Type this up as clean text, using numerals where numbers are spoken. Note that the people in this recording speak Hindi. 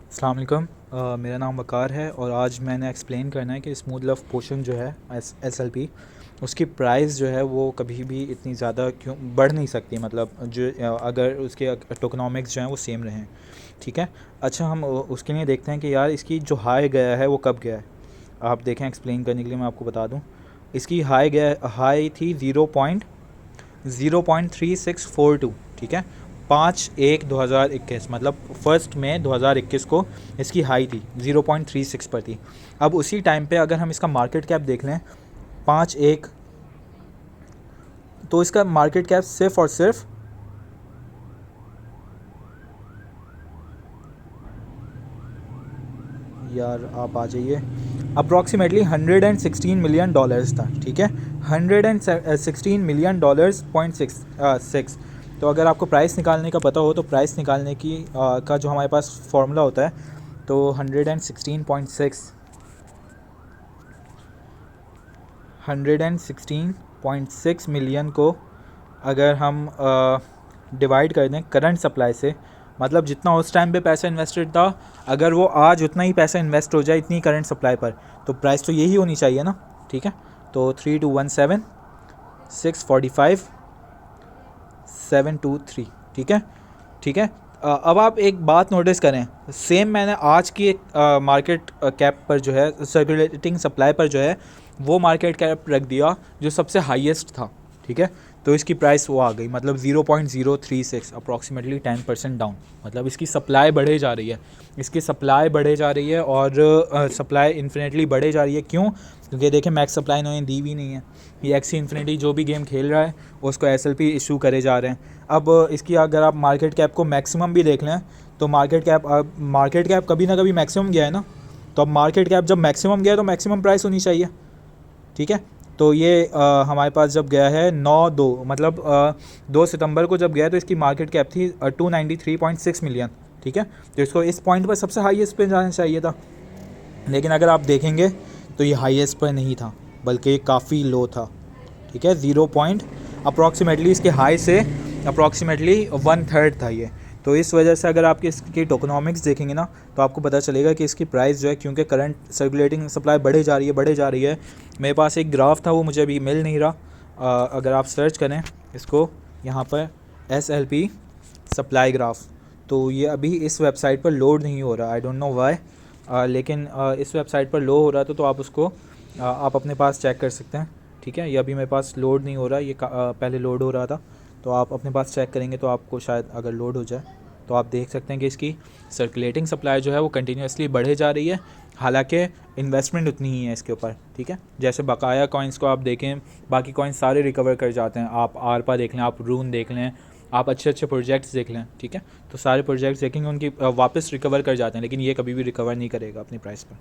अस्सलाम वालेकुम। मेरा नाम वकार है और आज मैंने एक्सप्लेन करना है कि स्मूथ लव पोशन जो है SLP उसकी प्राइस जो है वो कभी भी इतनी ज़्यादा क्यों बढ़ नहीं सकती, मतलब जो अगर उसके टोकनॉमिक्स जो हैं वो सेम रहें। ठीक है। अच्छा, हम उसके लिए देखते हैं कि यार इसकी जो हाई गया है वो कब गया है। आप देखें, एक्सप्लेन करने के लिए मैं आपको बता दूं। इसकी हाई थी 0.3642। ठीक है। 5/1/2021, मतलब 1 मई 2021 को इसकी हाई थी, 0.36 पर थी। अब उसी टाइम पे अगर हम इसका मार्केट कैप देख लें 5/1, तो इसका मार्केट कैप सिर्फ और सिर्फ यार आप आ जाइए, अप्रॉक्सीमेटली $116 मिलियन था। ठीक है। $116 मिलियन, 6। तो अगर आपको प्राइस निकालने का पता हो तो प्राइस निकालने की का जो हमारे पास फॉर्मूला होता है, तो 116 मिलियन को अगर हम डिवाइड कर दें करंट सप्लाई से, मतलब जितना उस टाइम पे पैसा इन्वेस्टेड था, अगर वो आज उतना ही पैसा इन्वेस्ट हो जाए इतनी करंट सप्लाई पर, तो प्राइस तो यही होनी चाहिए ना। ठीक है। तो 3217 645 723। ठीक है। ठीक है। अब आप एक बात नोटिस करें, सेम मैंने आज की एक मार्केट कैप पर जो है, सर्कुलेटिंग सप्लाई पर जो है, वो मार्केट कैप रख दिया जो सबसे हाईएस्ट था। ठीक है। तो इसकी प्राइस वो आ गई, मतलब 0.036, अप्रॉक्सीमेटली 10% डाउन। मतलब इसकी सप्लाई बढ़े जा रही है, इसकी सप्लाई बढ़े जा रही है और सप्लाई इन्फिनेटली बढ़े जा रही है। क्यों? क्योंकि देखें, मैक्स सप्लाई इन्होंने दी भी नहीं है। ये एक्सी इन्फिनिटी जो भी गेम खेल रहा है उसको SLP इशू करे जा रहे हैं। अब इसकी अगर आप मार्केट कैप को मैक्सिमम भी देख लें, तो मार्केट कैप कभी ना कभी मैक्सिमम गया है ना। तो अब मार्केट कैप जब मैक्सिमम गया तो मैक्सिमम प्राइस होनी चाहिए। ठीक है। तो ये हमारे पास जब गया है 9/2, मतलब 2 सितंबर को जब गया, तो इसकी मार्केट कैप थी 293.6 मिलियन। ठीक है। तो इसको इस पॉइंट पर सबसे हाईएस्ट पे जाना चाहिए था, लेकिन अगर आप देखेंगे तो ये हाईएस्ट पर नहीं था, बल्कि ये काफ़ी लो था। ठीक है। 0 पॉइंट अप्रॉक्सीमेटली इसके हाई से अप्रॉक्सीमेटली 1/3 था ये। तो इस वजह से अगर आप इसकी टोकनॉमिक्स देखेंगे ना, तो आपको पता चलेगा कि इसकी प्राइस जो है, क्योंकि करंट सर्कुलेटिंग सप्लाई बढ़े जा रही है बढ़े जा रही है। मेरे पास एक ग्राफ था, वो मुझे अभी मिल नहीं रहा। अगर आप सर्च करें इसको यहाँ पर SLP सप्लाई ग्राफ, तो ये अभी इस वेबसाइट पर लोड नहीं हो रहा, आई डोंट नो वाई। लेकिन इस वेबसाइट पर लो हो रहा था, तो आप उसको आप अपने पास चेक कर सकते हैं। ठीक है। ये अभी मेरे पास लोड नहीं हो रहा, ये पहले लोड हो रहा था। तो आप अपने पास चेक करेंगे तो आपको शायद अगर लोड हो जाए तो आप देख सकते हैं कि इसकी सर्कुलेटिंग सप्लाई जो है वो कंटिन्यूसली बढ़े जा रही है। हालांकि इन्वेस्टमेंट उतनी ही है इसके ऊपर। ठीक है। जैसे बकाया कॉइन्स को आप देखें, बाकी कॉइन्स सारे रिकवर कर जाते हैं। आप आरपा देख लें, आप रून देख लें, आप अच्छे अच्छे प्रोजेक्ट्स देख लें। ठीक है। तो सारे प्रोजेक्ट्स देखेंगे, उनकी वापस रिकवर कर जाते हैं, लेकिन ये कभी भी रिकवर नहीं करेगा अपनी प्राइस पर।